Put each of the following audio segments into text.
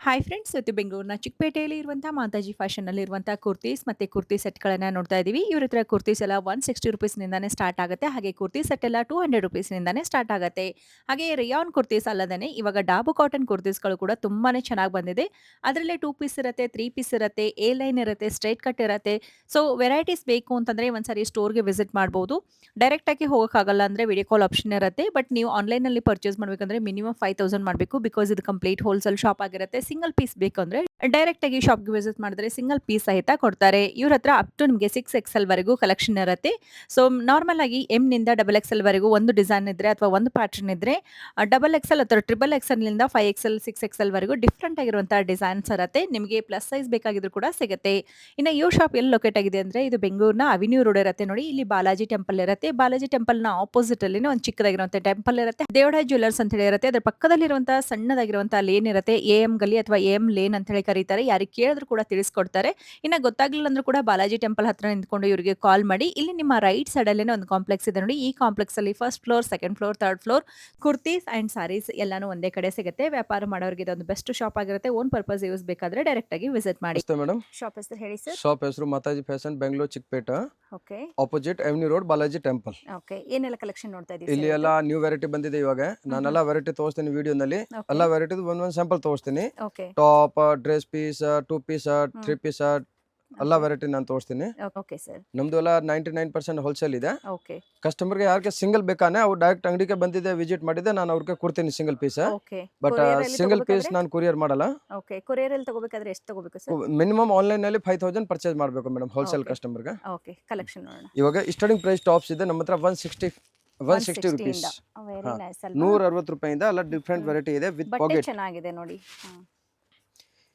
Hi friends, ಇವತ್ತು ಬೆಂಗಳೂರಿನ ಚಿಕ್ಕಪೇಟೆಯಲ್ಲಿ ಇರುವಂತಹ ಮಾತಾಜಿ ಫ್ಯಾಷನ್ನಲ್ಲಿರುವಂತಹ ಕುರ್ತೀಸ್ ಮತ್ತು ಕುರ್ತಿ ಸೆಟ್ಗಳನ್ನು ನೋಡ್ತಾ ಇದ್ದೀವಿ. ಇವ್ರ ಹತ್ರ ಕುರ್ತೀಸ್ ಎಲ್ಲ 160 ರುಪೀಸ್ನಿಂದಾನೇ ಸ್ಟಾರ್ಟ್ ಆಗುತ್ತೆ. ಹಾಗೆ ಕುರ್ತಿ ಸೆಟ್ ಎಲ್ಲ 200 ರುಪೀಸ್ನಿಂದಾನೇ ಸ್ಟಾರ್ಟ್ ಆಗುತ್ತೆ. ಹಾಗೆ ರಿಯಾನ್ ಕುರ್ತೀಸ್ ಅಲ್ಲದೇ ಇವಾಗ ಡಾಬು ಕಾಟನ್ ಕುರ್ತೀಸ್ಗಳು ಕೂಡ ತುಂಬಾನೇ ಚೆನ್ನಾಗಿ ಬಂದಿದೆ. ಅದರಲ್ಲೇ 2 ಪೀಸ್ ಇರುತ್ತೆ, 3 ಪೀಸ್ ಇರುತ್ತೆ, ಎ ಲೈನ್ ಇರುತ್ತೆ, ಸ್ಟ್ರೈಟ್ ಕಟ್ ಇರುತ್ತೆ. ಸೊ ವೆರೈಟೀಸ್ ಬೇಕು ಅಂತಂದರೆ ಒಂದ್ಸರಿ ಸ್ಟೋರ್ಗೆ ವಿಸಿಟ್ ಮಾಡ್ಬೋದು. ಡೈರೆಕ್ಟಾಗಿ ಹೋಗೋಕ್ಕಾಗಲ್ಲ ಅಂದರೆ ವಿಡಿಯೋ ಕಾಲ್ ಆಪ್ಷನ್ ಇರುತ್ತೆ. ಬಟ್ ನೀವು ಆನ್ಲೈನಲ್ಲಿ ಪರ್ಚೇಸ್ ಮಾಡಬೇಕಂದ್ರೆ ಮಿನಿಮಮ್ 5000 ಮಾಡಬೇಕು. ಬಿಕಾಸ್ ಇದು ಕಂಪ್ಲೀಟ್ ಹೋಲ್ಸೇಲ್ ಶಾಪ್ ಆಗಿರುತ್ತೆ. ಸಿಂಗಲ್ ಪೀಸ್ ಬೇಕಂದ್ರೆ ಡೈರೆಕ್ಟ್ ಆಗಿ ಶಾಪ್ಗೆ ವಿಸಿಟ್ ಮಾಡಿದ್ರೆ ಸಿಂಗಲ್ ಪೀಸ್ ಸಹಿತ ಕೊಡ್ತಾರೆ. ಇವ್ರ ಹತ್ರ ಅಪ್ ಟು ನಿಮಗೆ 6XL ವರೆಗೂ ಕಲೆಕ್ಷನ್ ಇರುತ್ತೆ. ಸೊ ನಾರ್ಮಲ್ ಆಗಿ ಎಂ ನಿಂದ XXL ವರೆಗೂ ಒಂದು ಡಿಸೈನ್ ಇದ್ರೆ ಅಥವಾ ಒಂದು ಪ್ಯಾಟರ್ನ್ ಇದ್ರೆ XXL ಅಥವಾ XXL ನಿಂದ 5XL 6XL ವರೆಗೂ ಡಿಫ್ರೆಂಟ್ ಆಗಿರುವಂತಹ ಡಿಸೈನ್ಸ್ ಇರುತ್ತೆ. ನಿಮಗೆ ಪ್ಲಸ್ ಸೈಜ್ ಬೇಕಾಗಿದ್ರು ಕೂಡ ಸಿಗುತ್ತೆ. ಇನ್ನು ಇವ್ರ ಶಾಪ್ ಎಲ್ಲಿ ಲೊಕೇಟ್ ಆಗಿದೆ ಅಂದ್ರೆ ಇದು ಬೆಂಗಳೂರಿನ ಅವಿನ್ಯೂ ರೋಡ್ ಇರುತ್ತೆ ನೋಡಿ. ಇಲ್ಲಿ ಬಾಲಾಜಿ ಟೆಂಪಲ್ ಇರುತ್ತೆ. ಬಾಲಾಜಿ ಟೆಂಪಲ್ ನ ಆಪೋಸಿಟ್ ಅಲ್ಲಿ ಒಂದು ಚಿಕ್ಕದಾಗಿರುವಂತಹ ಟೆಂಪಲ್ ಇರುತ್ತೆ. ದೇವರಾಯ ಜ್ಯುವೆಲ್ಲರ್ಸ್ ಅಂತ ಹೇಳಿ ಇರುತ್ತೆ. ಅದ್ರ ಪಕ್ಕದಲ್ಲಿರುವಂತಹ ಸಣ್ಣದಾಗಿರುವಂತಹ ಲೇನ್ ಇರುತ್ತೆ. ಎಂ ಗಲಿ ಅಥವಾ ಎಂ ಲೇನ್ ಅಂತ ಹೇಳಿ ಕರೀತಾರೆ. ಯಾರಿಗೆ ಕೇಳಿದ್ರು ಕೂಡ ತಿಳಿಸ್ಕೊಡ್ತಾರೆ. ಇನ್ನ ಗೊತ್ತಾಗ್ಲಿಲ್ಲ ಅಂದ್ರೂ ಕೂಡ ಬಾಲಾಜಿ ಟೆಂಪಲ್ ಹತ್ರ ನಿಂತ್ಕೊಂಡು ಇವರಿಗೆ ಕಾಲ್ ಮಾಡಿ. ಇಲ್ಲಿ ನಿಮ್ಮ ರೈಟ್ ಸೈಡ್ ಅಲ್ಲೇನೆ ಒಂದು ಕಾಂಪ್ಲೆಕ್ಸ್ ಇದೆ ನೋಡಿ. ಈ ಕಾಂಪ್ಲೆಕ್ಸ್ ಅಲ್ಲಿ first floor, second floor, third floor kurtis and saris ಎಲ್ಲಾನು ಒಂದೇ ಕಡೆ ಸಿಗುತ್ತೆ. ವ್ಯಾಪಾರ ಮಾಡೋರಿಗೆ ಇದೊಂದು ಬೆಸ್ಟ್ ಶಾಪ್ ಆಗಿರುತ್ತೆ. ಓನ್ ಪರ್ಪಸ್ ಯೂಸ್ ಬೇಕಾದ್ರೆ ಡೈರೆಕ್ಟ್ ಆಗಿ ವಿಸಿಟ್ ಮಾಡಿ. ಮೇಡಮ್, ಶಾಪ್ ಹೆಸರು ಹೇಳಿ ಸರ್. ಶಾಪ್ ಹೆಸರು Mataji fashion, Bengaluru Chickpet, okay opposite avenue road, Balaji temple. Okay, ಏನೆಲ್ಲ ಕಲೆಕ್ಷನ್ ನೋಡ್ತಾ ಇದ್ದೀವಿ ಇಲ್ಲಿ ಎಲ್ಲ ನ್ಯೂ ವೆರೈಟಿ ಬಂದಿದೆ. ಇವಾಗ ನಾನೆಲ್ಲ ವೆರೈಟಿ ತೋರಿಸ್ತೀನಿ ವಿಡಿಯೋನಲ್ಲಿ. ಎಲ್ಲ ವೆರೈಟಿ ಒಂದೊಂದು ಸ್ಯಾಂಪಲ್ ತೋರಿಸ್ತೀನಿ. Okay top, dress piece, 2 piece, 3 piece ಎಲ್ಲ ವೆರೈಟಿ ನಾನು ತೋರಿಸ್ತೀನಿ. Okay sir. ನಮ್ದು ಎಲ್ಲ 99% ಹೋಲ್ಸೇಲ್ ಇದೆ. ಓಕೆ ಕಸ್ಟಮರ್ಗೆ ಯಾರಿಗೆ ಸಿಂಗಲ್ ಬೇಕಾನೆ ಅವ್ರು ಡೈರೆಕ್ಟ್ ಅಂಗಡಿಗೆ ಬಂದಿದೆ, ವಿಸಿಟ್ ಮಾಡಿದೆ, ನಾನು ಅವ್ರಿಗೆ ಕೊಡ್ತೀನಿ single piece. Okay but single piece ನಾನು ಕೊರಿಯರ್ ಮಾಡಲ್ಲ. ಓಕೆ, ಕೊರಿಯರ್ ಅಲ್ಲಿ ತಗೋಬೇಕಾದ್ರೆ ಎಷ್ಟು ತಗೋಬೇಕು ಸರ್? ಮಿನಿಮಮ್ ಆನ್ಲೈನ್ ನಲ್ಲಿ 5000 ಪರ್ಚೇಸ್ ಮಾಡಬೇಕು ಮೇಡಮ್, ಹೋಲ್ಸೇಲ್ ಕಸ್ಟಮರ್ಗೆ. ಓಕೆ, ಕಲೆಕ್ಷನ್ ನೋಡೋಣ. ಇವಾಗ ಸ್ಟಾರ್ಟಿಂಗ್ ಪ್ರೈಸ್ ಟಾಪ್ಸ್ ಇದೆ ನಮ್ಮ ಹತ್ರ 160 ರುಪೀಸ್. ವೆರಿ ನೈಸ್ ಅಲ್ವಾ? 160 ರೂಪಾಯಿಂದ ಎಲ್ಲ ಡಿಫ್ರೆಂಟ್ ವೆರೈಟಿ ಇದೆ ವಿತ್ ಬಟ್ಟೆ ಪಾಕೆಟ್. ಚೆನ್ನಾಗಿದೆ ನೋಡಿ.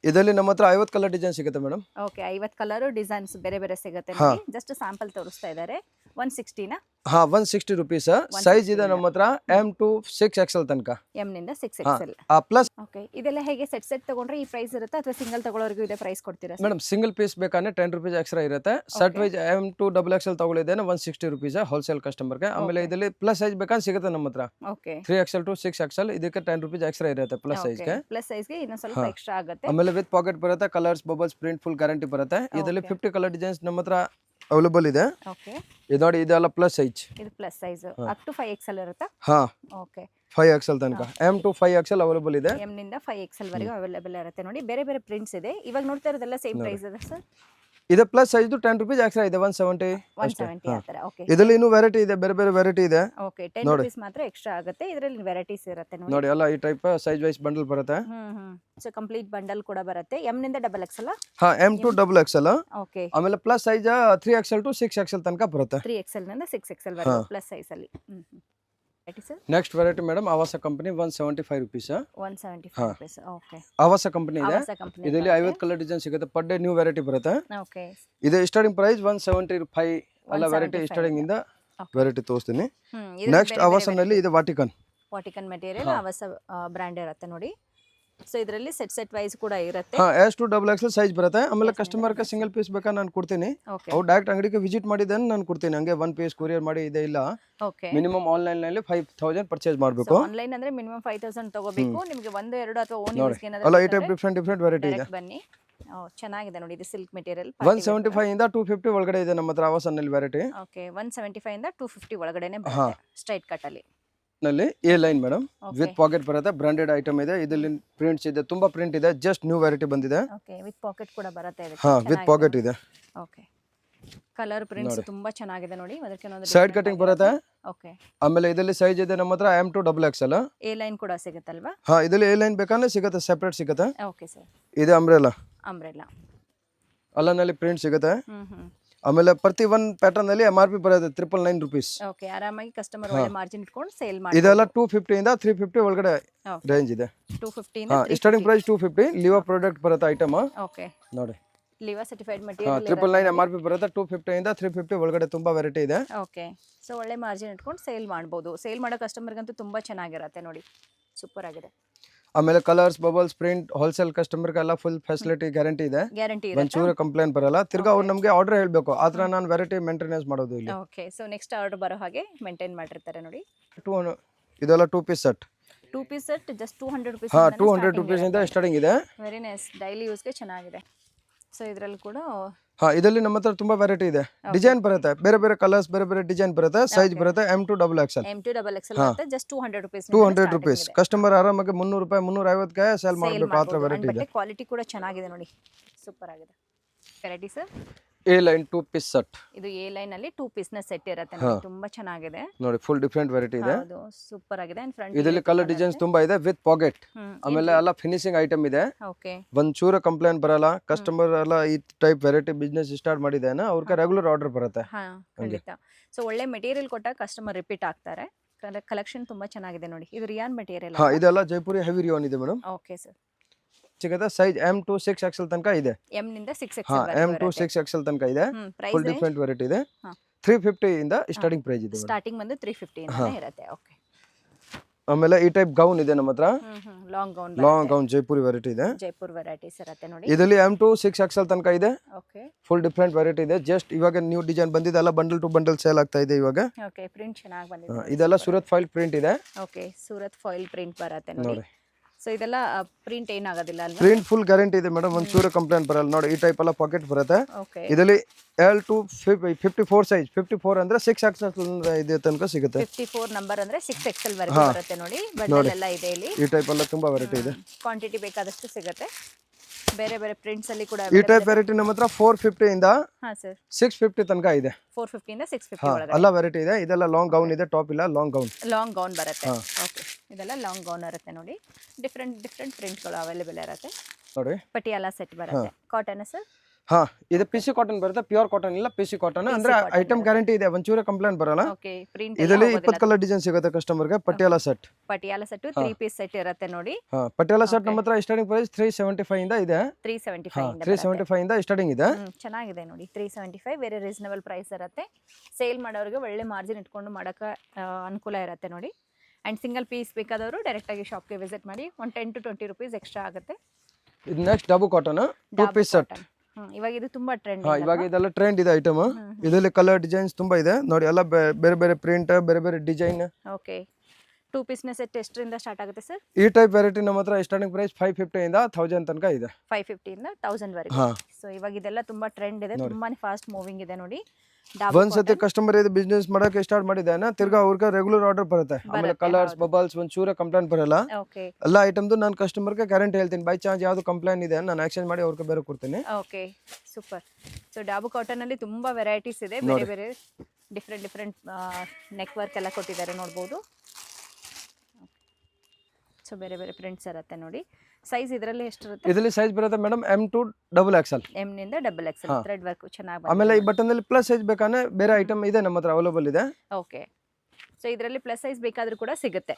ಇದರಲ್ಲಿ ನಮ್ಮ ಹತ್ರ 50 ಕಲರ್ ಡಿಸೈನ್ ಸಿಗುತ್ತೆ ಮೇಡಮ್. ಓಕೆ, 50 ಕಲರ್ ಡಿಸೈನ್ಸ್ ಬೇರೆ ಬೇರೆ ಸಿಗುತ್ತೆ ನೋಡಿ. ಜಸ್ಟ್ ಸ್ಯಾಂಪಲ್ ತೋರಿಸ್ತಾ ಇದ್ದಾರೆ. 160 ನಾ? ಹಾ, 160 ರುಪೀಸ್. ಸೈಜ್ ಇದೆ ನಮ್ಮ ಹತ್ರ M to 6XL ತನಕ. ಎಂ ನಿಂದ 6XL. ಪ್ಲಸ್ ಓಕೆ, ಇದೆಲ್ಲ ಹೇಗೆ ಸೆಟ್ ತಗೊಂಡ್ರೆ ಈ ಪ್ರೈಸ್ ಇರುತ್ತೆ ಅಥವಾ ಸಿಂಗಲ್ ತಗೊಳ್ಳೋರ್ಗೂ ಇದೆ ಪ್ರೈಸ್ ಕೊಡ್ತೀರಾ ಸರ್? ಮೇಡಮ್, ಸಿಂಗಲ್ ಪೀಸ್ ಬೇಕಾದ್ರೆ 10 ರುಪೀಸ್ ಎಕ್ಸ್ಟ್ರಾ ಇರುತ್ತೆ. Set wise M to XXL ತಗೊಳ್ಳಿದ್ದೇನೆ 160 ರುಪೀಸ್ ಹೋಲ್ಸೇಲ್ ಕಸ್ಟಮರ್ಗೆ. ಆಮೇಲೆ ಇದರಲ್ಲಿ ಪ್ಲಸ್ ಸೈಜ್ ಬೇಕಾದ್ರೆ ಸಿಗುತ್ತೆ ನಮ್ಮ ಹತ್ರ. ಓಕೆ, 3XL to 6XL ಇದಕ್ಕೆ 10 ರುಪೀಸ್ ಎಕ್ಸ್ಟ್ರಾ ಇರುತ್ತೆ ಪ್ಲಸ್ ಸೈಜ್ಗೆ. ಪ್ಲಸ್ ಸೈಜ್ಗೆ ಇನ್ನೊಂದು ಸ್ವಲ್ಪ ಎಕ್ಸ್ಟ್ರಾ ಆಗುತ್ತೆ. ಆಮೇಲೆ ವಿತ್ ಪಾಕೆಟ್ ಬರುತ್ತೆ, colours, bubbles, print full guarantee ಬರುತ್ತೆ. ಇದರಲ್ಲಿ 50 ಕಲರ್ ಡಿಸೈನ್ಸ್ ನಮ್ಮ ಹತ್ರ ಅವೈಲೇಬಲ್ ಇದೆ. ಓಕೆ, ಇದು ನೋಡಿ, ಇದೆಲ್ಲ ಪ್ಲಸ್ ಸೈಜ್. ಇದು plus size up to 5XL ಇರುತ್ತಾ? ಹಾ, ಓಕೆ, 5XL ತನಕ. M to 5XL ಅವೈಲೇಬಲ್ ಇದೆ. ಎಂ ನಿಂದ 5XL ವರೆಗೂ ಅವೈಲೇಬಲ್ ಇರುತ್ತೆ ನೋಡಿ. ಬೇರೆ ಬೇರೆ ಪ್ರಿಂಟ್ಸ್ ಇದೆ. ಇವಾಗ ನೋಡ್ತಾ ಇರೋದೆಲ್ಲ ಸೇಮ್ ಪ್ರೈಸ್ ಇದೆ ಸರ್? ಇದೆ ಪ್ಲಸ್ ಸೈಜ್ 10 ರುಪೀಸ್ ಎಕ್ಸ್ಟ್ರಾ ಇದೆ, 170. 170 ಆ ತರ. ಓಕೆ, ಇದರಲ್ಲಿ ಇನ್ನೂ ವೆರೈಟಿ ಇದೆ, ಬೇರೆ ಬೇರೆ ವೆರೈಟಿ ಇದೆ. ಓಕೆ, 10 ರುಪೀಸ್ ಮಾತ್ರ ಎಕ್ಸ್ಟ್ರಾ ಆಗುತ್ತೆ. ಇದರಲ್ಲಿ ವೆರೈಟೀಸ್ ಇರುತ್ತೆ ನೋಡಿ. ನೋಡಿ, ಎಲ್ಲ ಈ ಟೈಪ್ ಸೈಜ್ ವೈಸ್ ಬಂಡಲ್ ಬರುತ್ತೆ. ಸೊ ಕಂಪ್ಲೀಟ್ ಬಂಡಲ್ ಕೂಡ ಬರುತ್ತೆ. ಎಂ ನಿಂದ XXL. ಹಾ, M to XXL. ಓಕೆ, ಆಮೇಲೆ plus size 3XL to 6XL ತನಕ ಬರುತ್ತೆ. 3XL ನಿಂದ 6XL ವರೆಗೂ ಪ್ಲಸ್ ಸೈಜ್ ಅಲ್ಲಿ. ಸರ್, ನೆಕ್ಸ್ಟ್ ವೆರೈಟಿ ಮೇಡಮ್, ಆವಾಸ ಕಂಪನಿ 175 ರುಪೀಸ್. 175 rupees. ಓಕೆ, ಆವಾಸ ಕಂಪನಿ ಇದೆ. ಆವಾಸ ಕಂಪನಿ. ಇದರಲ್ಲಿ 50 ಕಲರ್ ಡಿಸೈನ್ ಸಿಗುತ್ತೆ. ಪರ್ ಡೇ ನ್ಯೂ ವೆರೈಟಿ ಬರುತ್ತೆ. ಓಕೆ, ಇದೆ ಸ್ಟಾರ್ಟಿಂಗ್ ಪ್ರೈಸ್ 175 ಎಲ್ಲ ವೆರೈಟಿ ಸ್ಟಾರ್ಟಿಂಗ್ ಇಂದ ವೆರೈಟಿ ತೋರಿಸ್ತೀನಿ. ನೆಕ್ಸ್ಟ್ ಆವಾಸನಲ್ಲಿ ಇದೆ ವಾಟಿಕನ್ ಮೆಟೀರಿಯಲ್ ಆವಾಸ ಬ್ರ್ಯಾಂಡ್ ಇರುತ್ತೆ ನೋಡಿ. ಸೊ ಇದರಲ್ಲಿ ಸೆಟ್ ವೈಸ್ ಕೂಡ ಇರುತ್ತೆ. ಹಾ, S to XXL ಸೈಜ್ ಬರುತ್ತೆ. ಆಮೇಲೆ ಕಸ್ಟಮರ್ಗೆ ಸಿಂಗಲ್ ಪೀಸ್ ಬೇಕಾ ನಾನು ಕೊಡ್ತೀನಿ. ಅವ್ರು ಡೈರೆಕ್ಟ್ ಅಂಗಡಿಗೆ ವಿಸಿಟ್ ಮಾಡಿದ್ದೇನೆ ನಾನು ಕೊಡ್ತೀನಿ. ಹಂಗೆ 1 ಪೀಸ್ ಕೊರಿಯರ್ ಮಾಡಿ ಇದೆ ಇಲ್ಲ. ಓಕೆ, ಮಿನಿಮಮ್ ಆನ್ಲೈನ್ ನಲ್ಲಿ 5000 ಪರ್ಚೇಸ್ ಮಾಡಬೇಕು. ಆನ್ಲೈನ್ ಅಂದ್ರೆ ಮಿನಿಮಮ್ 5000 ತಗೋಬೇಕು. ನಿಮಗೆ 1 2 ಅಥವಾ ಓನ್ ಯೂಸ್ ಅಲ್ಲ, ಈ ಟೈಪ್ ಡಿಫ್ರೆಂಟ್ ವೆರೈಟಿ ಇದೆ. ಬನ್ನಿ. ಚೆನ್ನಾಗಿದೆ ನೋಡಿ. ಇದು ಸಿಲ್ಕ್ ಮೆಟೀರಿಯಲ್ 175 ಇಂದ 250 ಒಳಗಡೆ ಇದೆ ನಮ್ಮ ಹತ್ರ ಆವಾಸನಲ್ಲಿ ವೆರೈಟಿ. ಓಕೆ, 175 ಇಂದ 250 ಒಳಗಡೆನೆ ಬರುತ್ತೆ ಸ್ಟ್ರೈಟ್ ಕಟ್ ಅಲ್ಲಿ. ನಲ್ಲಿ A line madam, with packet ಬರುತ್ತೆ. ಬ್ರಾಂಡೆಡ್ ಐಟಮ್ ಇದೆ. ಇದರಲ್ಲಿ ಪ್ರಿಂಟ್ಸ್ ಇದೆ, ತುಂಬಾ ಪ್ರಿಂಟ್ ಇದೆ. ಜಸ್ಟ್ ನ್ಯೂ ವೆರೈಟಿ ಬಂದಿದೆ. ಓಕೆ, ವಿತ್ ಪಾಕೆಟ್ ಕೂಡ ಬರುತ್ತೆ ಇದಕ್ಕೆ. ಹಾ, ವಿತ್ ಪಾಕೆಟ್ ಇದೆ. ಓಕೆ, ಕಲರ್ ಪ್ರಿಂಟ್ಸ್ ತುಂಬಾ ಚೆನ್ನಾಗಿದೆ ನೋಡಿ. ಅದಕ್ಕೆ ಒಂದು ಸೈಡ್ ಕಟಿಂಗ್ ಬರುತ್ತೆ. ಓಕೆ, ಆಮೇಲೆ ಇದರಲ್ಲಿ ಸೈಜ್ ಇದೆ ನಮ್ಮ ಹತ್ರ M to XXL. A line ಕೂಡ ಸಿಗುತ್ತಲ್ವಾ? ಹಾ, ಇದರಲ್ಲಿ ಎ ಲೈನ್ ಬೇಕಾದ್ರೆ ಸಿಗುತ್ತೆ, ಸೆಪರೇಟ್ ಸಿಗುತ್ತೆ. Okay sir. ಇದೆ ಅಂಬ್ರೆಲಾ ಅಲ್ಲನಲ್ಲಿ ಪ್ರಿಂಟ್ ಸಿಗುತ್ತೆ. ಆಮೇಲೆ ಪ್ರತಿ ಒಂದು ಪ್ಯಾಟರ್ನ್ ಅಲ್ಲಿ MRP ಬರುತ್ತೆ 999 ರುಪೀಸ್. ಓಕೆ, ಆರಾಮಾಗಿ ಕಸ್ಟಮರ್ ಒಳ್ಳೆ ಮಾರ್ಜಿನ್ ಇಟ್ಕೊಂಡು ಸೇಲ್ ಮಾಡಿ. ಇದೆಲ್ಲ 250 ಇಂದ 350 ಒಳಗಡೆ ರೇಂಜ್ ಇದೆ. 250 ಹಾ, ಸ್ಟಾರ್ಟಿಂಗ್ ಪ್ರೈಸ್ 250. ಲಿವಾ ಪ್ರಾಡಕ್ಟ್ ಬರುತ್ತೆ ಐಟಮ್. ಓಕೆ, ನೋಡಿ, ಲಿವಾ ಸರ್ಟಿಫೈಡ್ ಮೆಟೀರಿಯಲ್. 999 MRP ಬರುತ್ತೆ. 250 ಇಂದ 350 ಒಳಗಡೆ ತುಂಬಾ ವೆರೈಟಿ ಇದೆ. ಓಕೆ, ಸೊ ಒಳ್ಳೆ ಮಾರ್ಜಿನ್ ಇಟ್ಕೊಂಡು ಸೇಲ್ ಮಾಡಬಹುದು. ಸೇಲ್ ಮಾಡೋ ಕಸ್ಟಮರ್ಗಂತೂ ತುಂಬಾ ಚೆನ್ನಾಗಿರುತ್ತೆ ನೋಡಿ. ಸೂಪರ್ ಆಗಿದೆ. ಆಮೇಲೆ ಕಲರ್ಸ್, ಬಬಲ್ಸ್, ಪ್ರಿಂಟ್ ಹೋಲ್ಸೇಲ್ ಕಸ್ಟಮರ್ಗೆಲ್ಲ ಫುಲ್ ಫೆಸಿಲಿಟಿ ಗ್ಯಾರಂಟಿ ಇದೆ. ಒಂಚೂರು ಕಂಪ್ಲೇಂಟ್ ಬರಲ್ಲ. ತಿರ್ಗಾ ಅವ್ರು ನಮಗೆ ಆರ್ಡರ್ ಹೇಳ್ಬೇಕು, ಆತರ ನಾನು ವೆರೈಟಿ ಮೇಂಟೆನೆನ್ಸ್ ಮಾಡೋದು ಇಲ್ಲಿ. ಓಕೆ, ಸೊ ನೆಕ್ಸ್ಟ್ ಆರ್ಡರ್ ಬರೋ ಹಾಗೆ ಮೇಂಟೈನ್ ಮಾಡಿರ್ತಾರೆ ನೋಡಿ. ಇದೆಲ್ಲ 2 piece set. 2 piece set just 200 rupees. ಹಾ 200 ರುಪೀಸ್ ಇಂದ ಸ್ಟಾರ್ಟಿಂಗ್ ಇದೆ. ವೆರಿ ನೈಸ್, ಡೈಲಿ ಯೂಸ್ಗೆ ಚೆನ್ನಾಗಿದೆ. ಸೊ ಇದರಲ್ಲಿ ಕೂಡ ಹಾ ಇದರಲ್ಲಿ ನಮ್ಮ ಹತ್ರ ತುಂಬಾ ವೆರೈಟಿ ಇದೆ. ಡಿಸೈನ್ ಬರುತ್ತೆ, ಬೇರೆ ಬೇರೆ ಕಲರ್ಸ್, ಬೇರೆ ಬೇರೆ ಡಿಸೈನ್ ಬರುತ್ತೆ, ಸೈಜ್ ಬರುತ್ತೆ M2 XXL. M2 XXL ಬರುತ್ತೆ ಜಸ್ಟ್ 200 ರುಪೀಸ್. 200 ರುಪೀಸ್. ಕಸ್ಟಮರ್ ಆರಾಮಾಗಿ 300 ರೂಪಾಯಿ 350ಗೆ ಸೇಲ್ ಮಾಡಬೇಕು, ಆ ತರ ವೆರೈಟಿ ಇದೆ. ಕ್ವಾಲಿಟಿ ಕೂಡ ಚೆನ್ನಾಗಿದೆ ನೋಡಿ, ಸೂಪರ್ ಆಗಿದೆ. Variety sir, A line 2 piece set. ಇದು A ಲೈನ್ ಅಲ್ಲಿ 2 ಪೀಸ್ ನ ಸೆಟ್ ಇರುತ್ತೆ ನೋಡಿ, ತುಂಬಾ ಚೆನ್ನಾಗಿದೆ ನೋಡಿ, ಫುಲ್ ಡಿಫರೆಂಟ್ ವೆರೈಟಿ ಇದೆ. ಹೌದು, ಸೂಪರ್ ಆಗಿದೆ. ಅಂಡ್ ಫ್ರಂಟ್ ಇದರಲ್ಲಿ ಕಲರ್ ಡಿಸೈನ್ಸ್ ತುಂಬಾ ಇದೆ ವಿತ್ ಪಾಕೆಟ್. ಆಮೇಲೆ ಎಲ್ಲ ಫಿನಿಶಿಂಗ್ ಐಟಮ್ ಇದೆ. ಓಕೆ, ಒಂಚೂರು ಕಂಪ್ಲೇಂಟ್ ಬರಲ್ಲ. ಕಸ್ಟಮರ್ ಎಲ್ಲ ಈ ಟೈಪ್ ವೆರೈಟಿ ಬಿಸ್ನೆಸ್ ಸ್ಟಾರ್ಟ್ ಮಾಡಿದ್ದೇನೆ, ಅವ್ರಿಗೆ ರೆಗ್ಯುಲರ್ ಆರ್ಡರ್ ಬರುತ್ತೆ. ಹಾ ಖಂಡಿತ. ಸೊ ಒಳ್ಳೆ ಮೆಟೀರಿಯಲ್ ಕೊಟ್ಟಾಗ ಕಸ್ಟಮರ್ ರಿಪೀಟ್ ಆಗ್ತಾರೆ. ಕಲೆಕ್ಷನ್ ತುಂಬಾ ಚೆನ್ನಾಗಿದೆ ನೋಡಿ. ಇದು ರಿಯಾನ್ ಮೆಟೀರಿಯಲ್. ಹಾ ಇದೆಲ್ಲ ಜೈಪುರಿ ಹೆವಿ ರಿಯಾನ್ ಇದೆ ಮೇಡಮ್. ಓಕೆ ಸರ್, ಸಿಗುತ್ತೆ. ಸೈಜ್ M2 6XL ತನಕ ಇದೆ. M ನಿಂದ 6XL. ಹಾ M2 6XL ತನಕ ಇದೆ. ಫುಲ್ ಡಿಫರೆಂಟ್ ವೆರೈಟಿ ಇದೆ. 350 ಇಂದ ಸ್ಟಾರ್ಟಿಂಗ್ ಪ್ರೈಸ್ ಇದೆ. ಸ್ಟಾರ್ಟಿಂಗ್ ಬಂದು 350 ಇಂದ ಇರುತ್ತೆ. ಓಕೆ, ಆಮೇಲೆ ಈ ಟೈಪ್ ಗೌನ್ ಇದೆ ನಮ್ಮ ಹತ್ರ. ಲಾಂಗ್ ಗೌನ್ ಜೈಪುರಿ ವೆರೈಟಿ ಇದೆ. ಜೈಪುರ್ ವೆರೈಟೀಸ್ ಇರುತ್ತೆ ನೋಡಿ. ಇದರಲ್ಲಿ M2 6XL ತನಕ ಇದೆ. ಓಕೆ, ಫುಲ್ ಡಿಫರೆಂಟ್ ವೆರೈಟಿ ಇದೆ. ಜಸ್ಟ್ ಇವಾಗ ನ್ಯೂ ಡಿಸೈನ್ ಬಂದಿದೆ, ಎಲ್ಲ ಬಂಡಲ್ ಟು ಬಂಡಲ್ ಸೇಲ್ ಆಗ್ತಾ ಇದೆ ಇವಾಗ. ಓಕೆ, ಪ್ರಿಂಟ್ ಚೆನ್ನಾಗಿ ಬಂದಿದೆ. ಇದೆಲ್ಲ ಸೂರತ್ ಫಾಯಿಲ್ ಪ್ರಿಂಟ್ ಇದೆ. ಓಕೆ, ಸೂರತ್ ಫಾಯಿಲ್ ಪ್ರಿಂಟ್ ಬರುತ್ತೆ ನೋಡಿ. ಸೊ ಇದೆಲ್ಲ ಪ್ರಿಂಟ್ ಏನಾಗೋದಿಲ್ಲ ಅಲ್ವಾ? ಪ್ರಿಂಟ್ ಫುಲ್ ಗ್ಯಾರಂಟಿ ಇದೆ ಮೇಡಮ್, ಒಂಚೂರು ಕಂಪ್ಲೇಂಟ್ ಬರಲ್ಲ. ನೋಡಿ ಈ ಟೈಪ್ ಎಲ್ಲ ಪಾಕೆಟ್ ಬರುತ್ತೆ. ಓಕೆ, ಇದರಲ್ಲಿ L to 54 ಸೈಜ್. 54 ಅಂದ್ರೆ 6XL ಇದೆ ತನಕ ಸಿಗುತ್ತೆ. 54 ನಂಬರ್ ಅಂದ್ರೆ 6XL ವರೆಗೂ ಬರುತ್ತೆ ನೋಡಿ. ಬಂಡಲ್ ಎಲ್ಲ ಇದೆ ಇಲ್ಲಿ. ಈ ಟೈಪ್ ಎಲ್ಲ ತುಂಬಾ ವೆರೈಟಿ ಇದೆ. ಕ್ವಾಂಟಿಟಿ ಬೇಕಾದಷ್ಟು ಸಿಗುತ್ತೆ. ಬೇರೆ ಬೇರೆ ಪ್ರಿಂಟ್ಸ್ ಅಲ್ಲಿ ಕೂಡ ಈ ಟೈಪ್ ವೆರೈಟಿ ನಮ್ಮ ಹತ್ರ 450 ಇಂದ ಹಾ ಸರ್ 650 ತನಕ ಇದೆ. 450 ಇಂದ 650 ಒಳಗಡೆ ಎಲ್ಲ ವೆರೈಟಿ ಇದೆ. ಇದೆಲ್ಲ ಲಾಂಗ್ ಗೌನ್ ಇದೆ, ಟಾಪ್ ಇಲ್ಲ, ಲಾಂಗ್ ಗೌನ್ ಬರುತ್ತೆ. ಓಕೆ, ಇದೆಲ್ಲ ಲಾಂಗ್ ಗೌನ್ ಇರುತ್ತೆ ನೋಡಿ. ಡಿಫ್ರೆಂಟ್ ಪ್ರಿಂಟ್ಗಳು ಅವೈಲೇಬಲ್ ಇರುತ್ತೆ ನೋಡಿ. ಪಟಿಯಾಲ ಸೆಟ್ ಬರುತ್ತೆ. Cotton sir? ಹಾ ಇದು PC ಕಾಟನ್ ಬರುತ್ತೆ, ಪ್ಯೂರ್ ಕಾಟನ್ ಇಲ್ಲ, PC ಕಾಟನ್ ಅಂದ್ರೆ ಐಟಮ್ ಗ್ಯಾರಂಟಿ ಇದೆ, ಒಂಚೂರು ಕಂಪ್ಲೇಂಟ್ ಬರಲ್ಲ. ಓಕೆ, ಪ್ರಿಂಟ್ ಇದರಲ್ಲಿ 20 ಕಲರ್ ಡಿಸೈನ್ ಸಿಗುತ್ತೆ ಕಸ್ಟಮರ್ಗೆ. ಪಟಿಯಾಲ ಸೆಟ್ 3 ಪೀಸ್ ಸೆಟ್ ಇರುತ್ತೆ ನೋಡಿ. ಹಾ ಪಟಿಯಾಲ ಸೆಟ್ ನಮ್ಮ ಹತ್ರ ಸ್ಟಾರ್ಟಿಂಗ್ ಪ್ರೈಸ್ 375 ಇಂದ ಇದೆ. 375 ಇಂದ ಸ್ಟಾರ್ಟಿಂಗ್ ಇದೆ. ಚೆನ್ನಾಗಿದೆ ನೋಡಿ. 375 ವೆರಿ ರೀಸನಬಲ್ ಪ್ರೈಸ್ ಇರುತ್ತೆ. ಸೇಲ್ ಮಾಡೋರಿಗೆ ಒಳ್ಳೆ ಮಾರ್ಜಿನ್ ಇಟ್ಕೊಂಡು ಮಾಡಕ್ಕೆ ಅನುಕೂಲ ಇರುತ್ತೆ ನೋಡಿ. ಅಂಡ್ ಸಿಂಗಲ್ ಪೀಸ್ ಬೇಕಾದವರು ಡೈರೆಕ್ಟ್ ಆಗಿ ಶಾಪ್ಗೆ ವಿಸಿಟ್ ಮಾಡಿ. 10 to 20 ರುಪೀಸ್ ಎಕ್ಸ್ಟ್ರಾ ಆಗುತ್ತೆ. ಇದು ನೆಕ್ಸ್ಟ್ ಡಬು ಕಾಟನ್ 2 ಪೀಸ್ ಸೆಟ್. ಇವಾಗ ಇದು ತುಂಬಾ ಟ್ರೆಂಡ್. ಇವಾಗ ಇದೆಲ್ಲ ಟ್ರೆಂಡ್ ಇದೆ ಐಟಮ್. ಇದರಲ್ಲಿ ಕಲರ್ ಡಿಸೈನ್ಸ್ ತುಂಬಾ ಇದೆ ನೋಡಿ, ಎಲ್ಲ ಬೇರೆ ಬೇರೆ ಪ್ರಿಂಟ್, ಬೇರೆ ಬೇರೆ ಡಿಸೈನ್. ಓಕೆ, 2 ಪೀಸ್ ನ ಸೆಟ್ ಎಷ್ಟರಿಂದ ಸ್ಟಾರ್ಟ್ ಆಗುತ್ತೆ ಸರ್? ಈ ಟೈಪ್ ವೆರೈಟಿ ನಮ್ಮ ಹತ್ರ ಸ್ಟಾರ್ಟಿಂಗ್ ಪ್ರೈಸ್ 550 ಇಂದ 1000 ತನಕ ಇದೆ. 550 ಇಂದ 1000 ವರೆಗೆ. ಸೊ ಇವಾಗ ಇದೆಲ್ಲ ತುಂಬಾ ಟ್ರೆಂಡ್ ಇದೆ, ತುಂಬಾನೇ ಫಾಸ್ಟ್ ಮೂವಿಂಗ್ ಇದೆ ನೋಡಿ. ಒಂದ್ಸತಿ ಕಸ್ಟಮರ್ ಇದು ಬಿಸ್ನೆಸ್ ಮಾಡಕ್ಕೆ ಸ್ಟಾರ್ಟ್ ಮಾಡಿದ್ದಾನೆ, ತಿರ್ಗಾ ಅವ್ರಿಗೆ ರೆಗ್ಯುಲರ್ ಆರ್ಡರ್ ಬರುತ್ತೆ. ಆಮೇಲೆ ಕಲರ್ಸ್, ಬಬಲ್ಸ್, ಒಂಚೂರ ಕಂಪ್ಲೇಂಟ್ ಬರಲ್ಲ. ಓಕೆ, ಎಲ್ಲ ಐಟಮ್ದು ನಾನು ಕಸ್ಟಮರ್ಗೆ ಗ್ಯಾರಂಟಿ ಹೇಳ್ತೀನಿ. ಬೈ ಚಾನ್ಸ್ ಯಾವ್ದು ಕಂಪ್ಲೇಂಟ್ ಇದೆ ನಾನು ಎಕ್ಸ್ಚೇಂಜ್ ಮಾಡಿ ಅವ್ರಿಗೆ ಬೇರೆ ಕೊಡ್ತೀನಿ. Okay, super. ಸೊ ಡಾಬು ಕಾಟನ್ ಅಲ್ಲಿ ತುಂಬಾ ವೆರೈಟೀಸ್ ಇದೆ. ಬೇರೆ ಬೇರೆ ಡಿಫ್ರೆಂಟ್ ನೆಕ್ ವರ್ಕ್ ಎಲ್ಲ ಕೊಟ್ಟಿದ್ದಾರೆ ನೋಡ್ಬೋದು. ಸೊ ಬೇರೆ ಬೇರೆ ಪ್ರಿಂಟ್ಸ್ ಇರುತ್ತೆ ನೋಡಿ. ಸೈಜ್ ಇದರಲ್ಲಿ ಎಷ್ಟು ಇರುತ್ತೆ? ಇದರಲ್ಲಿ ಸೈಜ್ ಬರುತ್ತೆ ಮೇಡಮ್ M2 XXL. M ನಿಂದ XXL. ಥ್ರೆಡ್ ವರ್ಕ್ ಚೆನ್ನಾಗಿ ಬಂದಿದೆ. ಆಮೇಲೆ ಈ ಬಟನ್ ಅಲ್ಲಿ ಪ್ಲಸ್ ಸೈಜ್ ಬೇಕಾದ್ರೆ ಬೇರೆ ಐಟಮ್ ಇದೆ ನಮ್ಮ ಹತ್ರ ಅವೈಲೇಬಲ್ ಇದೆ. ಓಕೆ, ಸೊ ಇದರಲ್ಲಿ ಪ್ಲಸ್ ಸೈಜ್ ಬೇಕಾದ್ರೂ ಕೂಡ ಸಿಗುತ್ತೆ.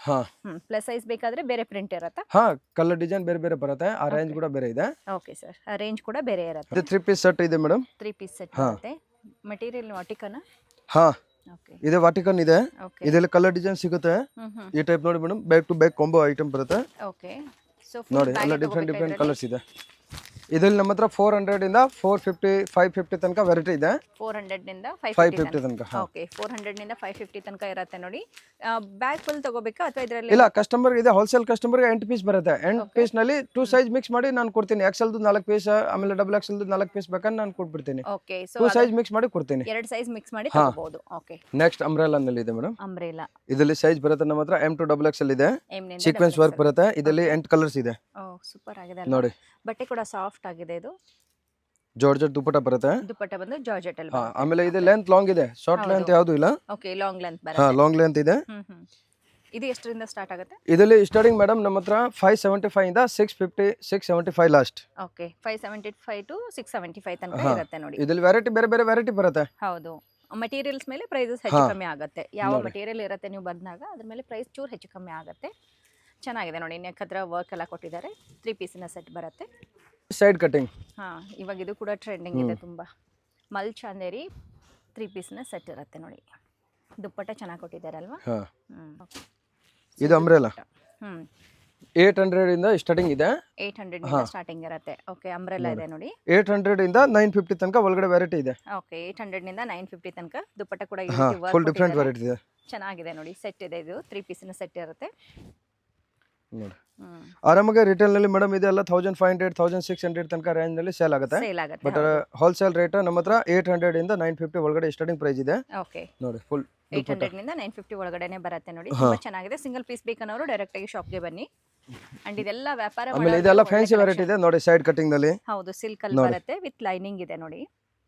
ಪ್ಲಸ್ ಸೈಜ್ ಬೇಕಾದ್ರೆ ಬೇರೆ ಪ್ರಿಂಟ್ ಇರುತ್ತಾ? ಹಾ ಕಲರ್ ಡಿಸೈನ್ ಬೇರೆ ಬೇರೆ ಬರುತ್ತೆ, ಆ ರೇಂಜ್ ಕೂಡ ಬೇರೆ ಇದೆ. ಓಕೆ ಸರ್, ಆ ರೇಂಜ್ ಕೂಡ ಬೇರೆ ಇರುತ್ತೆ. ಇದು 3 ಪೀಸ್ ಸೆಟ್ ಇದೆ ಮೇಡಮ್. 3 ಪೀಸ್ ಸೆಟ್ ಬರುತ್ತೆ. ಮೆಟೀರಿಯಲ್ ವಾಟಿಕನ? ಹಾ ಓಕೆ, ಇದೆ ವಾಟಿಕನ್ ಇದೆ. ಇದರಲ್ಲಿ ಕಲರ್ ಡಿಸೈನ್ ಸಿಗುತ್ತೆ. ಈ ಟೈಪ್ ನೋಡಿ madam, back to back combo item ಬರುತ್ತೆ. ಓಕೆ, ಸೊ ನೋಡಿ ಎಲ್ಲ ಡಿಫರೆಂಟ್ ಕಲರ್ಸ್ ಇದೆ. ಇದರಲ್ಲಿ ನಮ್ಮ ಹತ್ರ 400 ಇಂದ 450 550 ತನಕ ವೆರೈಟಿ ಇದೆ. 400 ನಿಂದ 550 ತನಕ. ಓಕೆ, 400 ನಿಂದ 550 ತನಕ ಇರುತ್ತೆ ನೋಡಿ. ಬ್ಯಾಗ್ ಫುಲ್ ತಗೋಬೇಕಾ ಅಥವಾ ಇದರಲ್ಲಿ? ಇಲ್ಲ, ಕಸ್ಟಮರ್ ಇದೆ, ಹೋಲ್ಸೇಲ್ ಕಸ್ಟಮರ್ ಗೆ 8 ಪೀಸ್ ಬರುತ್ತೆ. 8 ಪೀಸ್ ನಲ್ಲಿ 2 ಸೈಜ್ ಮಿಕ್ಸ್ ಮಾಡಿ ನಾನು ಕೊಡ್ತೀನಿ. XL 4 ಪೀಸ್, ಆಮೇಲೆ XXL 4 ಪೀಸ್ ಬೇಕಂದ್ರೆ ನಾನು ಕೊಟ್ಬಿಡ್ತೀನಿ. ಓಕೆ, ಸೊ 2 ಸೈಜ್ ಮಿಕ್ಸ್ ಮಾಡಿ ಕೊಡ್ತೀನಿ. 2 ಸೈಜ್ ಮಿಕ್ಸ್ ಮಾಡಿ ತಗೋಬಹುದು. ಓಕೆ, ನೆಕ್ಸ್ಟ್ ಅಂಬ್ರೆಲಾ ನಲ್ಲಿ ಇದೆ ಮೇಡಮ್. ಅಂಬ್ರೆಲಾ ಇದರಲ್ಲಿ ಸೈಜ್ ಬರುತ್ತೆ ನಮ್ಮ ಹತ್ರ M2 XXL ಇದೆ. ಸೀಕ್ವೆನ್ಸ್ ವರ್ಕ್ ಬರುತ್ತೆ. ಇದರಲ್ಲಿ 8 ಕಲರ್ಸ್ ಇದೆ. ಓ ಸೂಪರ್ ಆಗಿದೆ ನೋಡಿ. ಬಟ್ಟೆ ಕೂಡ ಸಾಫ್ಟ್ ಆಗಿದೆ. ಇದು ಜಾರ್ಜೆಟ್ ದುಪಟ್ಟ ಬರುತ್ತೆ. ದುಪಟ್ಟ ಬಂದು ಜಾರ್ಜೆಟ್ ಅಲ್ಲಿ. ಆಮೇಲೆ ಇದು ಲೆಂತ್ ಲಾಂಗ್ ಇದೆ, ಶಾರ್ಟ್ ಲೆಂತ್ ಯಾವುದು ಇಲ್ಲ. ಓಕೆ, ಲಾಂಗ್ ಲೆಂತ್ ಬರುತ್ತೆ. ಲಾಂಗ್ ಲೆಂತ್ ಇದೆ. ಇದು ಎಷ್ಟರಿಂದ ಸ್ಟಾರ್ಟ್ ಆಗುತ್ತೆ? ಇದರಲ್ಲಿ ಸ್ಟಾರ್ಟಿಂಗ್ ಮೇಡಮ್ ನಮ್ಮ ಹತ್ರ 575 ಇಂದ 650 675 ಲಾಸ್ಟ್. ಓಕೆ, 575 ಟು 675 ತನಕ ಇರುತ್ತೆ ನೋಡಿ. ಇದರಲ್ಲಿ ವೆರೈಟಿ ಬೇರೆ ಬೇರೆ ವೆರೈಟಿ ಬರುತ್ತೆ. ಹೌದು, ಮೆಟೀರಿಯಲ್ಸ್ ಮೇಲೆ ಪ್ರೈಸಸ್ ಹೆಚ್ಚು ಕಮ್ಮಿ ಆಗುತ್ತೆ. ಯಾವ ಮೆಟೀರಿಯಲ್ ಇರುತ್ತೆ ನೀವು ಬಂದಾಗ ಅದ್ರ ಮೇಲೆ ಪ್ರೈಸ್ ಚೂರು ಹೆಚ್ಚು ಕಮ್ಮಿ ಆಗುತ್ತೆ. ಚೆನ್ನಾಗಿದೆ ನೋಡಿ. ನೆಕ್ ಹತ್ರ ವರ್ಕ್ ಎಲ್ಲ ಕೊಟ್ಟಿದ್ದಾರೆ. 3 ಪೀಸಿನ ಸೆಟ್ ಬರುತ್ತೆ. Side cutting. ಇವಾಗ ಇದು ಕೂಡ ಟ್ರೆಂಡಿಂಗ್ ಇದೆ ತುಂಬಾ. ಮಲ್ ಚಾಂದೇರಿ 3 ಪೀಸಿನ ಸೆಟ್ ಇರುತ್ತೆ ನೋಡಿ. ದುಪ್ಪಟ್ಟ ಚೆನ್ನಾಗಿ ಕೊಟ್ಟಿದ್ದಾರೆ ಅಲ್ವಾ? ಇದು ಅಂಬ್ರೆಲಾ 800 ಇಂದ ಸ್ಟಾರ್ಟಿಂಗ್ ಇದೆ. 800 ಇಂದ ಸ್ಟಾರ್ಟಿಂಗ್ ಇರುತ್ತೆ. ಓಕೆ, ಅಂಬ್ರೆಲಾ ಇದೆ ನೋಡಿ. 800 ಇಂದ 950 ತನಕ ಒಳಗಡೆ ವೆರೈಟಿ ಇದೆ. ಓಕೆ, 800 ನಿಂದ 950 ತನಕ ದುಪ್ಪಟ್ಟ ಕೂಡ ಫುಲ್ ಡಿಫರೆಂಟ್ ವೆರೈಟಿ ಇದೆ. ಚೆನ್ನಾಗಿದೆ ನೋಡಿ. ಸೆಟ್ ಇದೆ. ಇದು 3 ಪೀಸಿನ ಸೆಟ್ ಇರುತ್ತೆ. ನೋಡಿ ಆರಾಮಾಗಿ ರಿಟೇಲ್ ನಲ್ಲಿ ಮೇಡಮ್ ಇದೆಲ್ಲ 1500 1600 ತನಕ ರೇಂಜ್ ನಲ್ಲಿ ಸೇಲ್ ಆಗುತ್ತೆ. ಸೇಲ್ ಆಗುತ್ತೆ. ಬಟ್ ಹೋಲ್ಸೇಲ್ ರೇಟ್ ನಮ್ಮ ಹತ್ರ 800 ಇಂದ 950 ಒಳಗಡೆ ಸ್ಟಾರ್ಟಿಂಗ್ ಪ್ರೈಸ್ ಇದೆ. ಓಕೆ, ನೋಡಿ ಫುಲ್ 800 ನಿಂದ 950 ಒಳಗಡೆನೆ ಬರುತ್ತೆ ನೋಡಿ. ತುಂಬಾ ಚೆನ್ನಾಗಿದೆ. ಸಿಂಗಲ್ ಪೀಸ್ ಬೇಕನ್ನೋರು ಡೈರೆಕ್ಟ್ ಆಗಿ ಶಾಪ್ಗೆ ಬನ್ನಿ. ಅಂಡ್ ಇದೆಲ್ಲ ವ್ಯಾಪಾರ ಆಮೇಲೆ ಇದೆಲ್ಲ ಫ್ಯಾನ್ಸಿ ವೆರೈಟಿ ಇದೆ ನೋಡಿ ಸೈಡ್ ಕಟಿಂಗ್ ನಲ್ಲಿ. ಹೌದು, ಸಿಲ್ಕ್ ಅಲ್ಲಿ ಬರುತ್ತೆ ವಿತ್ ಲೈನಿಂಗ್ ಇದೆ ನೋಡಿ.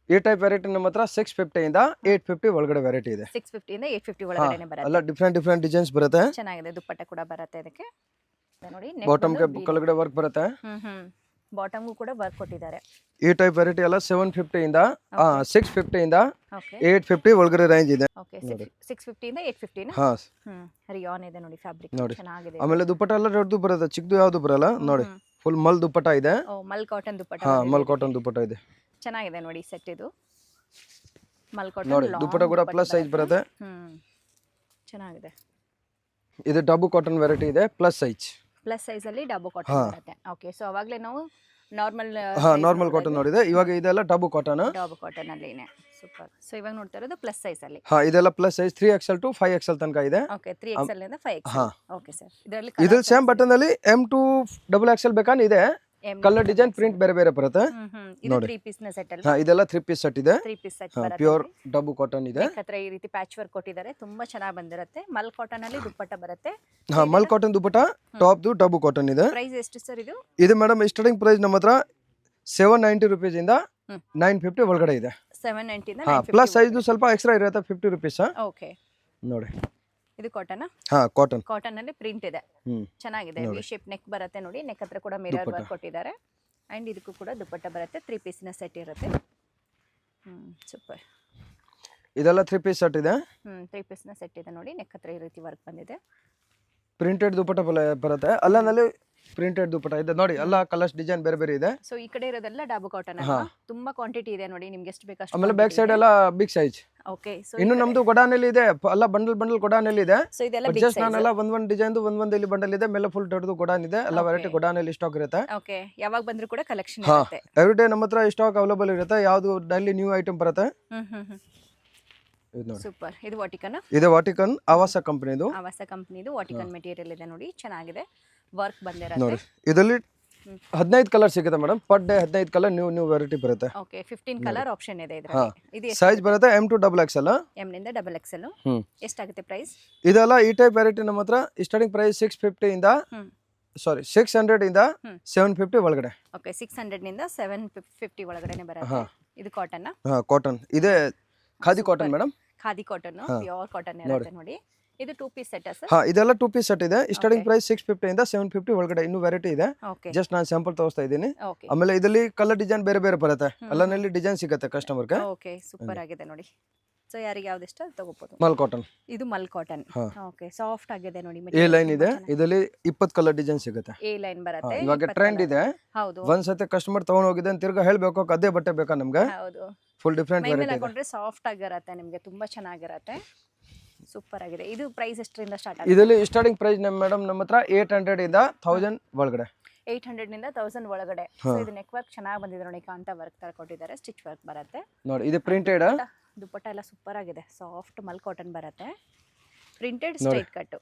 ಈ ಟೈಪ್ ವೆರೈಟಿ ನಮ್ಮ ಹತ್ರ 650 ಇಂದ 850 ಒಳಗಡೆ ವೆರೈಟಿ ಇದೆ. 650 ಇಂದ 850 ಒಳಗಡೆನೆ ಬರುತ್ತೆ. ಎಲ್ಲ ಡಿಫರೆಂಟ್ ಡಿಸೈನ್ಸ್ ಬರುತ್ತೆ. ಚೆನ್ನಾಗಿದೆ. ದುಪ್ಪಟ್ಟ ಕೂಡ ಬರುತ್ತೆ ಇದಕ್ಕೆ ನೋಡಿ. ಬಾಟಮ್ ಗೆ ಕೆಳಗಡೆ ವರ್ಕ್ ಬರುತ್ತೆ. ಬಾಟಮ್ ಗೂ ಕೂಡ ವರ್ಕ್ ಕೊಟ್ಟಿದ್ದಾರೆ. ಈ ಟೈಪ್ ವೆರೈಟಿ ಎಲ್ಲ 750 ಇಂದ 650 ಇಂದ ಓಕೆ 850 ಒಳಗಡೆ ರೇಂಜ್ ಇದೆ. ಓಕೆ, 650 ಇಂದ 850 ನ. ಹಾ ರಿಯಾನ್ ಇದೆ ನೋಡಿ ಫ್ಯಾಬ್ರಿಕ್. ಚೆನ್ನಾಗಿದೆ. ಆಮೇಲೆ ದುಪ್ಪಟ್ಟ ಎಲ್ಲ ದೊಡ್ಡದು ಬರುತ್ತೆ, ಚಿಕ್ಕದು ಯಾವುದು ಬರಲ್ಲ ನೋಡಿ. ಫುಲ್ ಮಲ್ ದುಪ್ಪಟ್ಟ ಇದೆ. ಓ, ಮಲ್ ಕಾಟನ್ ದುಪ್ಪಟ್ಟ. ಹಾ, ಮಲ್ ಕಾಟನ್ ದುಪ್ಪಟ್ಟ ಇದೆ. ಚೆನ್ನಾಗಿದೆ ನೋಡಿ ಸೆಟ್ ಇದು. ಮಲ್ ಕಾಟನ್ ನೋಡಿ ದುಪ್ಪಟ್ಟ ಕೂಡ ಪ್ಲಸ್ ಸೈಜ್ ಬರುತ್ತೆ. ಚೆನ್ನಾಗಿದೆ. ಇದು ಡಬ್ಬು ಕಾಟನ್ ವೆರೈಟಿ ಇದೆ ಪ್ಲಸ್ ಸೈಜ್. ಪ್ಲಸ್ ಸೈಜ್ ಅಲ್ಲಿ ಡಬ್ಬು ಕಾಟನ್ ಬರುತ್ತೆ. ಓಕೆ, ಸೊ ಅವಾಗಲೇ ನಾವು ನಾರ್ಮಲ್ ನಾರ್ಮಲ್ ಕಾಟನ್ ನೋಡಿದೆ. ಇವಾಗ ಇದೆಲ್ಲ ಡಬ್ಬು ಕಾಟನ್. ಡಬ್ಬು ಕಾಟನ್ ಅಲ್ಲಿನೇ. ಸೂಪರ್. ಸೊ ಇವಾಗ ನೋಡ್ತಾ ಇರೋದು ಪ್ಲಸ್ ಸೈಜ್ ಅಲ್ಲಿ. ಇದೆಲ್ಲ plus size 3XL to 5XL ತನಕ ಇದೆ. ಓಕೆ, 3XL ಇಂದ 5XL. Okay sir. ಇದ್ರಲ್ಲಿ ಸೇಮ್ ಬಟನ್ ಅಲ್ಲಿ M to XXL ಬೇಕಾನ್ ಇದೆ. ಕಲರ್ ಡಿಸೈನ್ ಪ್ರಿಂಟ್ ಬೇರೆ ಬೇರೆ ಬರುತ್ತೆ. ಇದು 3 ಪೀಸ್ ನ ಸೆಟ್ ಅಲ್ಲಿ. ಇದೆಲ್ಲ 3 ಪೀಸ್ ಸೆಟ್ ಇದೆ. 3 ಪೀಸ್ ಸೆಟ್ ಬರುತ್ತೆ. ಪ್ಯೂರ್ ಡಬ್ಬು ಕಾಟನ್ ಇದೆ. ಹತ್ರ ಈ ರೀತಿ ಪ್ಯಾಚ್ ವರ್ಕ್ ಕೊಟ್ಟಿದ್ದಾರೆ. ತುಂಬಾ ಚೆನ್ನಾಗಿ ಬಂದಿರುತ್ತೆ. ಮಲ್ ಕಾಟನ್ ಅಲ್ಲಿ ದುಪ್ಪಟ್ಟ ಬರುತ್ತೆ. ಮಲ್ ಕಾಟನ್ ದುಪ್ಪಟ್ಟ ಟಾಪ್ ದು ಡಬ್ಬು ಕಾಟನ್ ಇದೆ. ಪ್ರೈಸ್ ಎಷ್ಟು ಸರ್ ಇದು? ಇದು ಮೇಡಮ್ ಸ್ಟಾರ್ಟಿಂಗ್ ಪ್ರೈಸ್ ನಮ್ಮ ಹತ್ರ 790 ರೂಪೀಸ್ ಇಂದ 950 ಒಳಗಡೆ ಇದೆ. 790 ಇಂದ 950. ಪ್ಲಸ್ ಸೈಜ್ ಸ್ವಲ್ಪ ಎಕ್ಸ್ಟ್ರಾ ಇರುತ್ತೆ 50 ರೂಪೀಸ್. ಓಕೆ, ನೋಡಿ ಇದು ಕಾಟನ್. ಕಾಟನ್. ಕಾಟನ್ ಅಲ್ಲಿ ಪ್ರಿಂಟ್ ಇದೆ. ಚೆನ್ನಾಗಿದೆ. ವಿ ಶೇಪ್ ನೆಕ್ ಬರುತ್ತೆ ನೋಡಿ. ನೆಕ್ ಹತ್ರ ಕೂಡ ಮಿರರ್ ವರ್ಕ್ ಕೊಟ್ಟಿದ್ದಾರೆ. ಅಂಡ್ ಇದಕ್ಕೂ ಕೂಡ ದುಪ್ಪಟ್ಟ ಬರುತ್ತೆ. 3 ಪೀಸ್ ನ ಸೆಟ್ ಇರುತ್ತೆ. ಸೂಪರ್. ಇದೆಲ್ಲ 3 ಪೀಸ್ ಸೆಟ್ ಇದೆ. 3 ಪೀಸ್ ನ ಸೆಟ್ ಇದೆ ನೋಡಿ. ನೆಕ್ ಹತ್ರ ಈ ರೀತಿ ವರ್ಕ್ ಬಂದಿದೆ. ಪ್ರಿಂಟೆಡ್ ದುಪ್ಪಟ್ಟ ಬರುತ್ತೆ. ಅಲ್ಲನಲ್ಲಿ ಪ್ರಿಂಟೆಡ್ ದುಪ್ಪಟ್ಟ ಇದೆ ನೋಡಿ. ಎಲ್ಲ ಕಲರ್ಸ್ ಡಿಸೈನ್ ಬೇರೆ ಬೇರೆ ಇದೆ. ಸೊ ಈ ಕಡೆ ಇರೋದೆಲ್ಲ ಡಾಬು ಕಾಟನ್. ತುಂಬಾ ಕ್ವಾಂಟಿಟಿ ಇದೆ ನೋಡಿ. ನಿಮ್ಗೆ ಎಷ್ಟು ಬೇಕು ಅಷ್ಟು. ಆಮೇಲೆ ಬ್ಯಾಕ್ ಸೈಡ್ ಎಲ್ಲ ಬಿಗ್ ಸೈಜ್. ಓಕೆ, ಸೊ ಇನ್ನು ನಮ್ದು ಗೊಡಾನಲ್ಲಿ ಇದೆ. ಎಲ್ಲ ಬಂಡಲ್ ಗೊಡಾನಲ್ಲಿ ಇದೆ. ಸೊ ಇದೆಲ್ಲ ಬಿಗ್ ಜಸ್ಟ್ ನಾನೆಲ್ಲ ಒಂದ್ ಡಿಸೈನ್ ಒಂದ್ ಇಲ್ಲಿ ಬಂಡಲ್ ಇದೆ. ಮೇಲೆ ಫುಲ್ ದೊಡ್ಡದು ಗೊಡಾನ್ ಇದೆ. ಎಲ್ಲ ವೆರೈಟಿ ಗೊಡಾನಲ್ಲಿ ಸ್ಟಾಕ್ ಇರುತ್ತೆ. ಓಕೆ, ಯಾವಾಗ ಬಂದ್ರು ಕೂಡ ಕಲೆಕ್ಷನ್ ಇರುತ್ತೆ. ಎವ್ರಿ ಡೇ ನಮ್ಮ ಹತ್ರ ಸ್ಟಾಕ್ ಅವೈಲೇಬಲ್ ಇರುತ್ತೆ. ಯಾವುದು ಡೈಲಿ ನ್ಯೂ ಐಟಮ್ ಬರುತ್ತೆ. ಸೂಪರ್. ಇದು ವಾಟಿಕನ್. ಇದು ವಾಟಿಕನ್ ಆವಾಸ ಕಂಪನಿದು. ಆವಾಸ ಕಂಪನಿದು ವಾಟಿಕನ್ ಮೆಟೀರಿಯಲ್ ಇದೆ ನೋಡಿ. ಚೆನ್ನಾಗಿದೆ. ವರ್ಕ್ ಬಂದಿರುತ್ತೆ ನೋಡಿ. ಇದರಲ್ಲಿ 15 ಕಲರ್ ಸಿಗುತ್ತೆ madam. Per day 15 colour new variety ಬರುತ್ತೆ. ಓಕೆ, 15 ಕಲರ್ ಆಪ್ಷನ್ ಇದೆ ಇದರಲ್ಲಿ. ಇದು ಸೈಜ್ ಬರುತ್ತೆ M to XXL. M ನಿಂದ XXL. ಎಷ್ಟಾಗುತ್ತೆ ಪ್ರೈಸ್? ಇದೆಲ್ಲ ಈ ಟೈಪ್ ವೆರೈಟಿ ನಮ್ಮ ಹತ್ರ ಸ್ಟಾರ್ಟಿಂಗ್ ಪ್ರೈಸ್ 650 ಇಂದ 600 ಇಂದ 750 ಒಳಗಡೆ. ಓಕೆ, 600 ನಿಂದ 750 ಒಳಗಡೆನೆ ಬರುತ್ತೆ. ಇದು ಕಾಟನ್. ಕಾಟನ್ ಇದೆ. Khadi cotton madam. Khadi cotton, pure cotton ಇರುತ್ತೆ ನೋಡಿ. ಇದು 2 ಪೀಸ್ ಸೆಟ್ ಸರ್. ಇದೆಲ್ಲ 2 ಪೀಸ್ ಸೆಟ್ ಇದೆ. ಸ್ಟಾರ್ಟಿಂಗ್ ಪ್ರೈಸ್ 650 ಇಂದ 750 ಒಳಗಡೆ. ಇನ್ನೂ ವೆರೈಟಿ ಇದೆ. ಜಸ್ಟ್ ನಾನು ಸ್ಯಾಂಪಲ್ ತೋರಿಸ್ತಾ ಇದ್ದೀನಿ. ಆಮೇಲೆ ಇದರಲ್ಲಿ ಕಲರ್ ಡಿಸೈನ್ ಬೇರೆ ಬೇರೆ ಬರುತ್ತೆ. ಅಲ್ಲನಲ್ಲಿ ಡಿಸೈನ್ ಸಿಗುತ್ತೆ ಕಸ್ಟಮರ್ಗೆ. ಓಕೆ, ಸೂಪರ್ ಆಗಿದೆ ನೋಡಿ. ಸೊ ಯಾರಿಗೆ ಯಾವ್ದು ಇಷ್ಟ ತಗೋಬಹುದು. ಮಲ್ ಕಾಟನ್. ಇದು ಮಲ್ ಕಾಟನ್. ಓಕೆ, ಸಾಫ್ಟ್ ಆಗಿದೆ ನೋಡಿ. ಎ ಲೈನ್ ಇದೆ. ಇದರಲ್ಲಿ 20 ಕಲರ್ ಡಿಸೈನ್ ಸಿಗುತ್ತೆ. ಎ ಲೈನ್ ಬರುತ್ತೆ. ಇವಾಗ ಟ್ರೆಂಡ್ ಇದೆ. ಹೌದು. ಒಂದ್ಸತಿ ಕಸ್ಟಮರ್ ತಗೊಂಡ್ ಹೋಗಿದೆ ಅಂತ ತಿರ್ಗಾ ಹೇಳ್ಬೇಕು ಅದೇ ಬಟ್ಟೆ ಬೇಕಾ ನಮ್ಗೆ. ಹೌದು. ಫುಲ್ ಡಿಫರೆಂಟ್ ವೆರೈಟಿ ಇದೆ. ಹಾಕೊಂಡ್ರೆ ಸಾಫ್ಟ್ ಆಗಿರುತ್ತೆ ನಿಮಗೆ. ತುಂಬಾ ಚೆನ್ನಾಗಿರುತ್ತೆ. ಸೂಪರ್ ಆಗಿದೆ. ಇದು ಪ್ರೈಸ್ ಎಷ್ಟರಿಂದ ಸ್ಟಾರ್ಟ್ ಆಗುತ್ತೆ? ಇದರಲ್ಲಿ ಸ್ಟಾರ್ಟಿಂಗ್ ಪ್ರೈಸ್ ಮೇಡಮ್ ನಮ್ಮ ಹತ್ರ 800 ಇಂದ 1000 ಒಳಗಡೆ. 800 ನಿಂದ 1000 ಒಳಗಡೆ. ಸೊ ಇದು ನೆಕ್ ವರ್ಕ್ ಚೆನ್ನಾಗಿ ಬಂದಿದೆ ನೋಡಿ. ಕಾಂತ ವರ್ಕ್ ತರ ಕೊಟ್ಟಿದ್ದಾರೆ. ಸ್ಟಿಚ್ ವರ್ಕ್ ಬರುತ್ತೆ ನೋಡಿ. ಇದು ಪ್ರಿಂಟೆಡ್. ದುಪ್ಪಟ್ಟ ಎಲ್ಲ ಸೂಪರ್ ಆಗಿದೆ. ಸಾಫ್ಟ್ ಮಲ್ ಕಾಟನ್ ಬರುತ್ತೆ. Printed straight cut.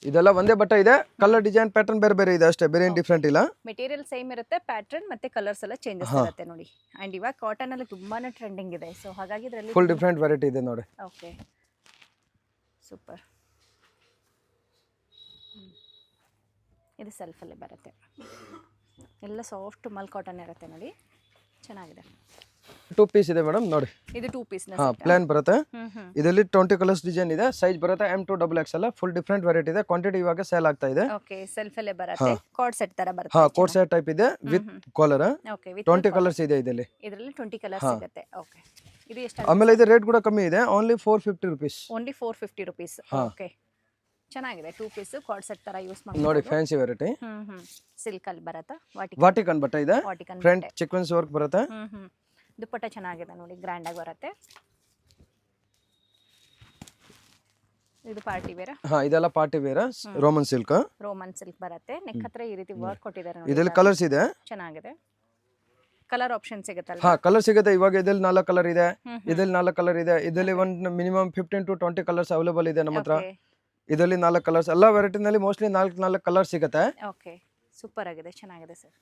ಇದೆಲ್ಲ ಒಂದೇ ಬಟ್ಟೆ ಇದೆ. ಕಲರ್ ಡಿಸೈನ್ ಪ್ಯಾಟರ್ನ್ ಬೇರೆ ಬೇರೆ ಇದೆ ಅಷ್ಟೇ. ಬೇರೆ ಏನು ಡಿಫರೆಂಟ್ ಇಲ್ಲ. ಮೆಟೀರಿಯಲ್ ಸೇಮ್ ಇರುತ್ತೆ. ಪ್ಯಾಟರ್ನ್ ಮತ್ತೆ ಕಲರ್ಸ್ ಎಲ್ಲ ಚೇಂಜಸ್ ಇರುತ್ತೆ ನೋಡಿ. ಅಂಡ್ ಇವಾಗ ಕಾಟನ್ ಅಲ್ಲಿ ತುಂಬಾನೇ ಟ್ರೆಂಡಿಂಗ್ ಇದೆ. ಸೊ ಹಾಗಾಗಿ ಇದರಲ್ಲಿ ಫುಲ್ ಡಿಫರೆಂಟ್ ವೆರೈಟಿ ಇದೆ ನೋಡಿ. Okay, super. ಇದು ಸೆಲ್ಫ್ ಅಲ್ಲಿ ಬರುತ್ತೆ. ಎಲ್ಲ ಸಾಫ್ಟ್ ಮಲ್ ಕಾಟನ್ ಇರುತ್ತೆ ನೋಡಿ. ಚೆನ್ನಾಗಿದೆ. 2 ಪೀಸ್ ಇದೆ ಮೇಡಮ್ ನೋಡಿ. ಇದು 2 ಪೀಸ್ ನ ಪ್ಲಾನ್ ಬರುತ್ತೆ. ಇದರಲ್ಲಿ 20 ಕಲರ್ಸ್ ಡಿಸೈನ್ ಇದೆ. ಸೈಜ್ ಬರುತ್ತೆ M to XXL. Full different variety ಇದೆ. ಕ್ವಾಂಟಿಟಿ ಇವಾಗ ಸೇಲ್ ಆಗ್ತಾ ಇದೆ. ಓಕೆ, ಸೆಲ್ಫ್ ಅಲ್ಲೇ ಬರುತ್ತೆ. ಕೋಡ್ ಸೆಟ್ ತರ ಬರುತ್ತೆ. ಕೋಡ್ ಸೆಟ್ ಟೈಪ್ ಇದೆ ವಿತ್ ಕಾಲರ್. ಓಕೆ, 20 ಕಲರ್ಸ್ ಇದೆ ಇದರಲ್ಲಿ. 20 ಕಲರ್ಸ್ ಸಿಗುತ್ತೆ. ಓಕೆ, ಇದು ಎಷ್ಟು? ಆಮೇಲೆ ಇದು ರೇಟ್ ಕೂಡ ಕಮ್ಮಿ ಇದೆ. Only 450 rupees. Only 450 rupees. Okay, ಚೆನ್ನಾಗಿದೆ. 2 ಪೀಸ್ ಕಾರ್ಡ್ ಸೆಟ್ ತರ ಯೂಸ್ ಮಾಡಿ ನೋಡಿ. Fancy variety. ಸಿಲ್ಕ್ ಅಲ್ಲಿ ಬರುತ್ತೆ. ವಾಟಿಕನ್ ಬಟ್ಟೆ ಇದೆ. ಫ್ರಂಟ್ ಸೀಕ್ವೆನ್ಸ್ ವರ್ಕ್ ಬರುತ್ತೆ. ದುಪ್ಪಟ್ಟ ಚೆನ್ನಾಗಿದೆ ನೋಡಿ. ಗ್ರ್ಯಾಂಡ್ ಆಗಿ ಬರುತ್ತೆ. ಇದು ಪಾರ್ಟಿ ವೇರ್. ಇದೆಲ್ಲ party wear. Roman silk. Roman silk ಬರುತ್ತೆ. ನೆಕ್ ಹತ್ರ ಈ ರೀತಿ ವರ್ಕ್ ಕೊಟ್ಟಿದ್ದಾರೆ ನೋಡಿ. ಇದರಲ್ಲಿ ಕಲರ್ಸ್ ಇದೆ. ಚೆನ್ನಾಗಿದೆ. ಕಲರ್ ಆಪ್ಷನ್ ಸಿಗುತ್ತಲ್ಲ? ಕಲರ್ ಸಿಗುತ್ತೆ. ಇವಾಗ ಇದರಲ್ಲಿ 4 ಕಲರ್ ಇದೆ. ಇದರಲ್ಲಿ 4 ಕಲರ್ ಇದೆ. ಇದರಲ್ಲಿ ಒಂದು ಮಿನಿಮಮ್ 15 to 20 ಕಲರ್ಸ್ ಅವೈಲೇಬಲ್ ಇದೆ ನಮ್ಮ ಹತ್ರ. ಇದರಲ್ಲಿ 4 ಕಲರ್ಸ್, ಎಲ್ಲ ವೆರೈಟಿನಲ್ಲಿ ಮೋಸ್ಟ್ಲಿ 4 ಕಲರ್ ಸಿಗುತ್ತೆ. ಓಕೆ. ಸೂಪರ್ ಆಗಿದೆ, ಚೆನ್ನಾಗಿದೆ ಸರ್.